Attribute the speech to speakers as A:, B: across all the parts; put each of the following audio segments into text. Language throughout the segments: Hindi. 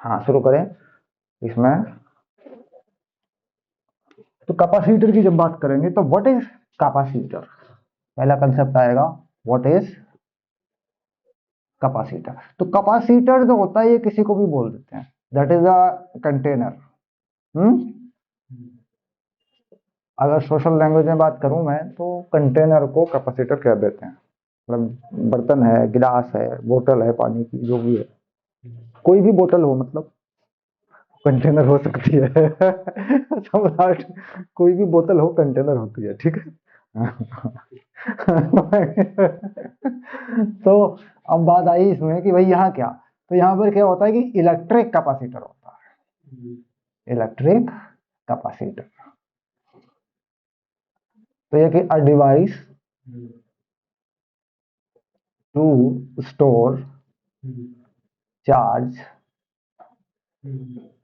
A: हाँ शुरू करें इसमें। तो कैपेसिटर की जब बात करेंगे तो व्हाट इज कैपेसिटर, पहला कंसेप्ट आएगा व्हाट इज कैपेसिटर। तो कैपेसिटर जो होता है ये किसी को भी बोल देते हैं, दैट इज अ कंटेनर। अगर सोशल लैंग्वेज में बात करूं मैं तो कंटेनर को कैपेसिटर कह देते हैं। मतलब बर्तन है, गिलास है, बोतल है पानी की, जो भी है, कोई भी बोतल हो मतलब कंटेनर हो सकती है। सम्राट, कोई भी बोतल हो कंटेनर होती है, ठीक है। तो अब बात आई इसमें कि भाई यहाँ क्या, तो यहाँ पर क्या होता है कि इलेक्ट्रिक कैपेसिटर होता है, इलेक्ट्रिक कैपेसिटर। तो ये कि a device to store charge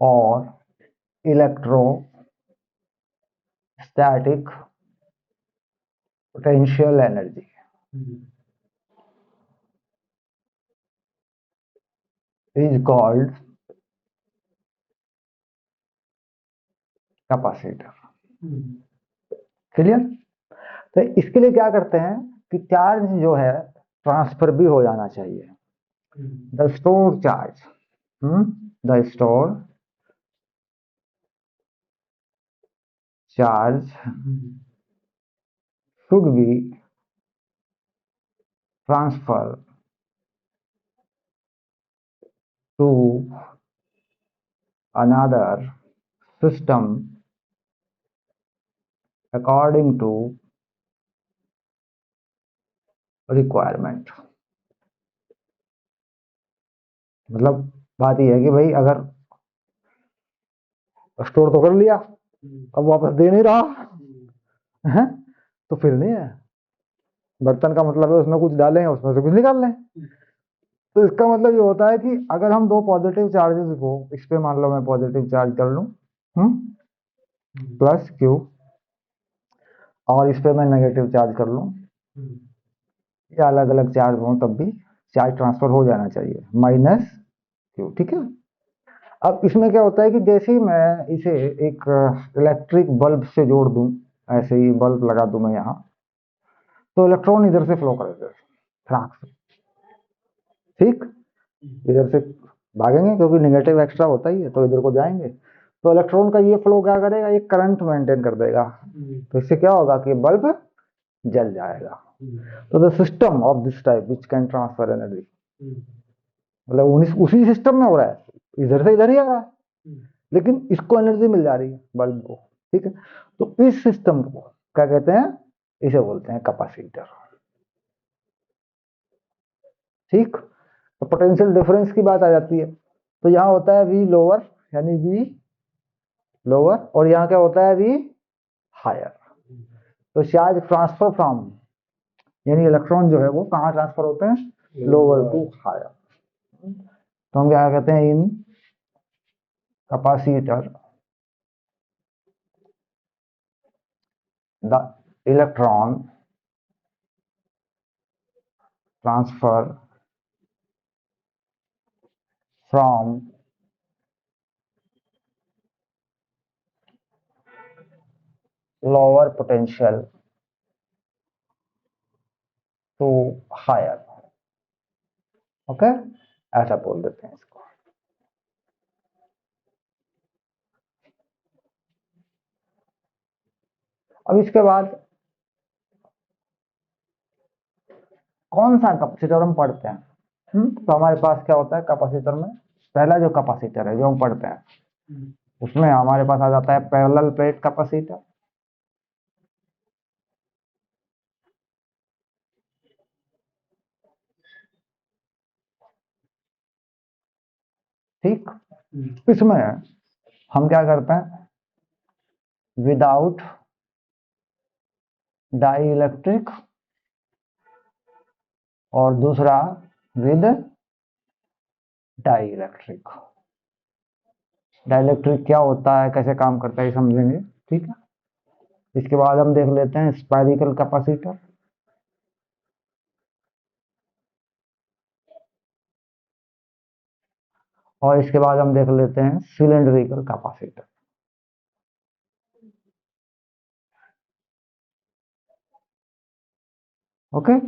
A: और electrostatic potential energy is called capacitor. Clear. तो इसके लिए क्या करते हैं कि चार्ज जो है ट्रांसफर भी हो जाना चाहिए। The store charge, the store charge should be transferred to another system according to requirement। मतलब बात यह है कि भाई अगर स्टोर तो कर लिया, अब वापस दे नहीं रहा है तो फिर नहीं है। बर्तन का मतलब है उसमें कुछ डालें उसमें से कुछ निकाल लें। तो इसका मतलब ये होता है कि अगर हम दो पॉजिटिव चार्जेस को, इस पे मान लो मैं पॉजिटिव चार्ज कर लूं प्लस क्यू, और इस पे मैं नेगेटिव चार्ज कर लूं, या अलग अलग चार्ज हो तब भी चार्ज ट्रांसफर हो जाना चाहिए, माइनस क्यू, ठीक है। अब इसमें क्या होता है कि जैसे ही मैं इसे एक इलेक्ट्रिक बल्ब से जोड़ दूं, ऐसे ही बल्ब लगा दूं मैं यहाँ, तो इलेक्ट्रॉन इधर से फ्लो करेगा फ्राक से, ठीक, इधर से भागेंगे क्योंकि नेगेटिव एक्स्ट्रा होता ही है तो इधर को जाएंगे। तो इलेक्ट्रॉन का ये फ्लो क्या करेगा, ये करंट मेंटेन कर देगा। तो इससे क्या होगा कि बल्ब जल जाएगा। तो the system of this type which can transfer energy, मतलब उसी सिस्टम में हो रहा है, इधर से इधर ही आ रहा है लेकिन इसको एनर्जी मिल जा रही है बल्ब को, ठीक है। तो इस सिस्टम को क्या कहते हैं, इसे बोलते हैं कैपेसिटर, ठीक। तो पोटेंशियल डिफरेंस की बात आ जाती है, तो यहाँ होता है वी लोअर, यानी वी लोअर, और यहाँ क्या होता है वी हायर। तो चार्ज ट्रांसफर फ्रॉम, यानी इलेक्ट्रॉन जो है वो कहाँ ट्रांसफर होते हैं, लोअर टू हायर। तो हम क्या कहते हैं, in capacitor the electron transfer from lower potential to higher, okay, ऐसा बोल देते हैं इसको। अब इसके बाद कौन सा कैपेसिटर हम पढ़ते हैं, तो हमारे पास क्या होता है कैपेसिटर में, पहला जो कैपेसिटर है जो हम पढ़ते हैं उसमें हमारे पास आ जाता है पैरेलल प्लेट कैपेसिटर, ठीक। इसमें हम क्या करते हैं, विदाउट डाई इलेक्ट्रिक, और दूसरा with dielectric. Dielectric क्या होता है, कैसे काम करता है, समझेंगे, ठीक है। इसके बाद हम देख लेते हैं स्फेरिकल कैपेसिटर, और इसके बाद हम देख लेते हैं सिलेंड्रिकल कैपेसिटर। ओके,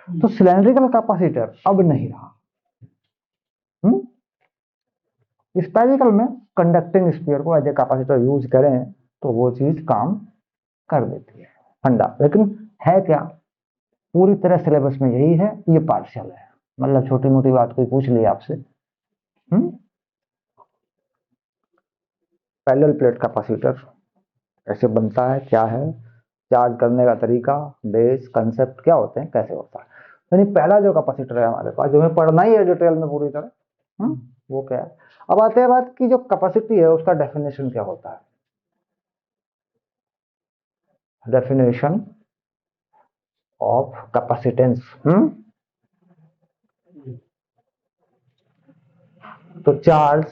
A: तो सिलेंड्रिकल कैपेसिटर अब नहीं रहा। स्पेरिकल में कंडक्टिंग स्फीयर को एज ए कैपेसिटर यूज करें तो वो चीज काम कर देती है फंडा, लेकिन है क्या, पूरी तरह सिलेबस में यही है, ये पार्शियल है, मतलब छोटी मोटी बात कोई पूछ ली आपसे। पैरेलल प्लेट कैपेसिटर कैसे बनता है, क्या है, चार्ज करने का तरीका, बेस, कंसेप्ट क्या होते हैं, कैसे होता है। यानी पहला जो कैपेसिटर है हमारे पास, जो हमें पढ़ना ही है डिटेल में पूरी तरह, वो क्या है। अब आते हैं बात की जो कैपेसिटी है उसका डेफिनेशन क्या होता है। Definition of capacitance. तो charge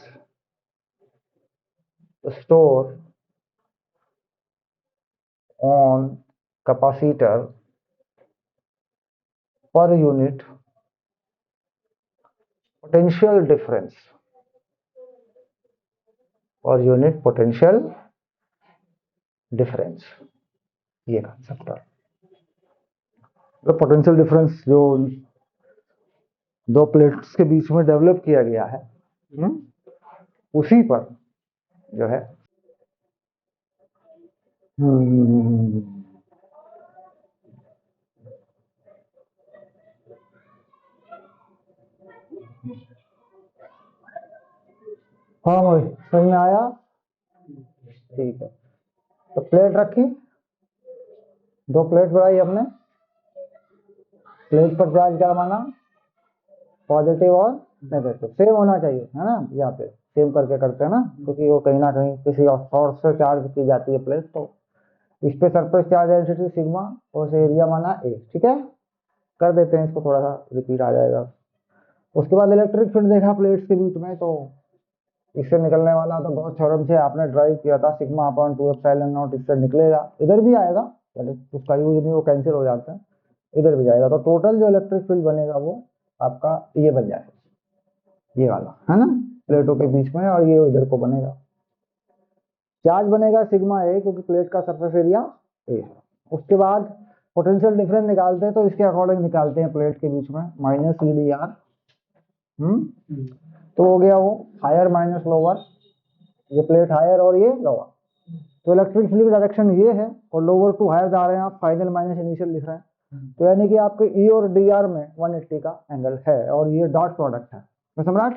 A: store on capacitor per unit potential difference, और यूनिट पोटेंशियल डिफरेंस, ये कंसेप्ट है। तो पोटेंशियल डिफरेंस जो दो प्लेट्स के बीच में डेवलप किया गया है, उसी पर जो है हाँ भाई समझ में आया, ठीक है। तो प्लेट रखी, दो प्लेट बनाई हमने, प्लेट पर चार्ज क्या माना, पॉजिटिव और नेगेटिव, सेम होना चाहिए, है ना, यहाँ पे सेम करके करते हैं ना, क्योंकि वो कहीं ना कहीं किसी और सोर्स से चार्ज की जाती है प्लेट, तो इस पे सरफेस चार्ज डेंसिटी सिग्मा और एरिया माना ए, ठीक है। कर देते हैं इसको, थोड़ा सा रिपीट आ जाएगा। उसके बाद इलेक्ट्रिक फील्ड देखा प्लेट्स के बीच में, तो इससे निकलने वाला तो गॉस थ्योरम से आपने ड्राइव किया था, सिग्मा अपॉन 2 एप्सिलॉन नॉट, इससे निकलेगा, इधर भी आएगा, उसका यूज नहीं, वो कैंसिल हो जाता है, इधर भी जाएगा, तो टोटल जो इलेक्ट्रिक फील्ड बनेगा वो आपका ये बन जाएगा, ये वाला, है ना, प्लेटों के बीच में, और ये इधर को बनेगा। चार्ज बनेगा सिग्मा ए, क्योंकि प्लेट का सरफेस एरिया ए है। उसके बाद पोटेंशियल डिफरेंस निकालते हैं, तो इसके अकॉर्डिंग निकालते हैं प्लेट के बीच में, माइनस ई डी आर, तो हो गया वो हायर माइनस लोअर, ये प्लेट हायर और ये लोअर, तो इलेक्ट्रिक फील्ड डायरेक्शन ये है, और लोअर टू हायर जा रहे हैं आप, फाइनल माइनस इनिशियल लिख रहे हैं, तो यानी कि आपके ई और डी आर में 180 का एंगल है, और ये डॉट प्रोडक्ट है, मैं सम्राट,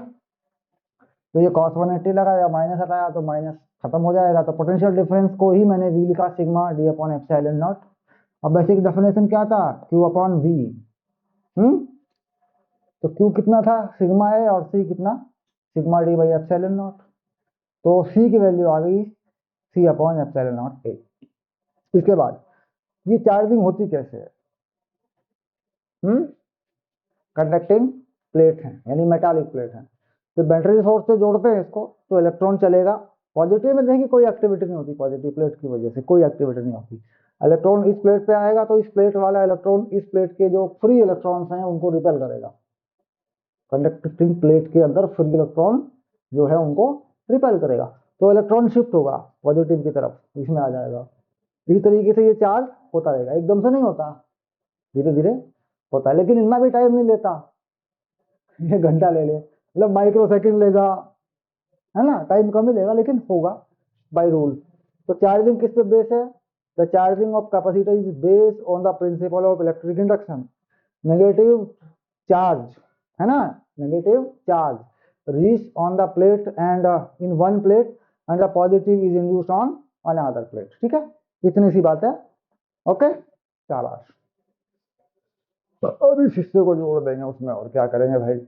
A: तो ये cos 180 लगा या माइनस हटाया तो माइनस खत्म हो जाएगा, तो पोटेंशियल डिफरेंस को ही मैंने वी लिखा, sigma D upon epsilon not. अब बेसिक डेफिनेशन क्या था, क्यू अपॉन वी, तो क्यू कितना था, सिग्मा है, और सी कितना, sigma D by epsilon not, तो सी की वैल्यू आ गई सी अपॉन एप्सिलॉन नॉट ए। इसके बाद ये चार्जिंग होती कैसे है, कंडक्टिंग प्लेट है, यानी मेटालिक प्लेट है, तो बैटरी सोर्स से जोड़ते हैं इसको, तो इलेक्ट्रॉन चलेगा, पॉजिटिव में देखिए कोई एक्टिविटी नहीं होती, पॉजिटिव प्लेट की वजह से कोई एक्टिविटी नहीं होती, इलेक्ट्रॉन इस प्लेट पे आएगा, तो इस प्लेट वाला इलेक्ट्रॉन इस प्लेट के जो फ्री इलेक्ट्रॉन्स हैं उनको रिपेल करेगा, कंडक्टिंग प्लेट के अंदर फ्री इलेक्ट्रॉन जो है उनको रिपेल करेगा, तो इलेक्ट्रॉन शिफ्ट होगा पॉजिटिव की तरफ, इसमें आ जाएगा, इस तरीके से ये चार्ज होता रहेगा, एकदम से नहीं होता, धीरे धीरे होता है, लेकिन इतना भी टाइम नहीं लेता, ये घंटा ले ले, मतलब माइक्रो सेकंड लेगा, है ना, टाइम कम ही लेगा, लेकिन होगा बाय रूल। तो चार्जिंग किस पे बेस है, the charging of capacitor is based on the principle of electric induction, negative charge, है ना, negative charge reach on the plate and in one plate, and the positive is induced on another plate, ठीक है, इतनी सी बात है, ओके, शाबाश। तो अब इस हिस्से को जोड़ देंगे उसमें, और क्या करेंगे भाई।